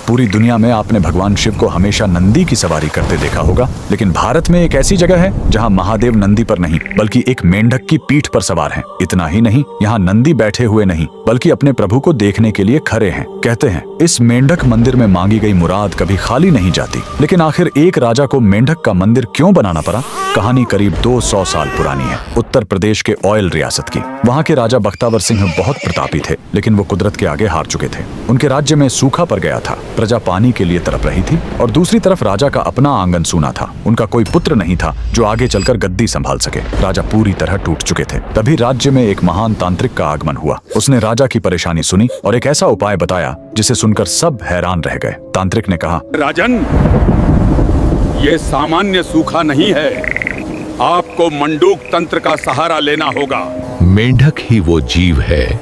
पूरी दुनिया में आपने भगवान शिव को हमेशा नंदी की सवारी करते देखा होगा, लेकिन भारत में एक ऐसी जगह है जहां महादेव नंदी पर नहीं बल्कि एक मेंढक की पीठ पर सवार हैं। इतना ही नहीं, यहाँ नंदी बैठे हुए नहीं बल्कि अपने प्रभु को देखने के लिए खड़े हैं। कहते हैं इस मेंढक मंदिर में मांगी गई मुराद कभी खाली नहीं जाती। लेकिन आखिर एक राजा को मेंढक का मंदिर क्यों बनाना पड़ा? कहानी करीब 200 साल पुरानी है, उत्तर प्रदेश के ऑयल रियासत की। वहाँ के राजा बख्तावर सिंह बहुत प्रतापी थे, लेकिन वो कुदरत के आगे हार चुके थे। उनके राज्य में सूखा पड़ गया था, प्रजा पानी के लिए तड़प रही थी और दूसरी तरफ राजा का अपना आंगन सूना था। उनका कोई पुत्र नहीं था जो आगे चलकर गद्दी संभाल सके। राजा पूरी तरह टूट चुके थे। तभी राज्य में एक महान तांत्रिक का आगमन हुआ। उसने राजा की परेशानी सुनी और एक ऐसा उपाय बताया जिसे सुनकर सब हैरान रह गए। तांत्रिक ने कहा, राजन, ये सामान्य सूखा नहीं है, आपको मंडूक तंत्र का सहारा लेना होगा। मेंढक ही वो जीव है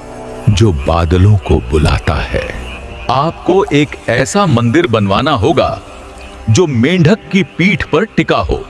जो बादलों को बुलाता है। आपको एक ऐसा मंदिर बनवाना होगा जो मेंढक की पीठ पर टिका हो।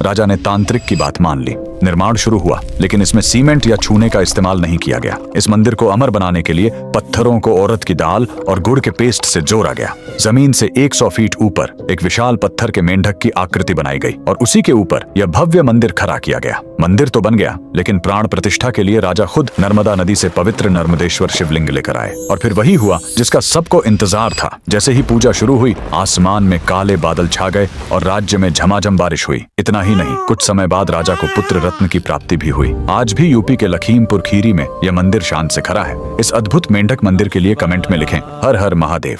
राजा ने तांत्रिक की बात मान ली। निर्माण शुरू हुआ, लेकिन इसमें सीमेंट या चूने का इस्तेमाल नहीं किया गया। इस मंदिर को अमर बनाने के लिए पत्थरों को औरत की दाल और गुड़ के पेस्ट से जोड़ा गया। जमीन से 100 फीट ऊपर एक विशाल पत्थर के मेंढक की आकृति बनाई गई और उसी के ऊपर यह भव्य मंदिर खड़ा किया गया। मंदिर तो बन गया, लेकिन प्राण प्रतिष्ठा के लिए राजा खुद नर्मदा नदी से पवित्र नर्मदेश्वर शिवलिंग लेकर आए। और फिर वही हुआ जिसका सबको इंतजार था। जैसे ही पूजा शुरू हुई, आसमान में काले बादल छा गए और राज्य में झमाझम बारिश हुई। इतना ही नहीं, कुछ समय बाद राजा को पुत्र रत्न की प्राप्ति भी हुई। आज भी यूपी के लखीमपुर खीरी में यह मंदिर शान से खड़ा है। इस अद्भुत मेंढक मंदिर के लिए कमेंट में लिखें, हर हर महादेव।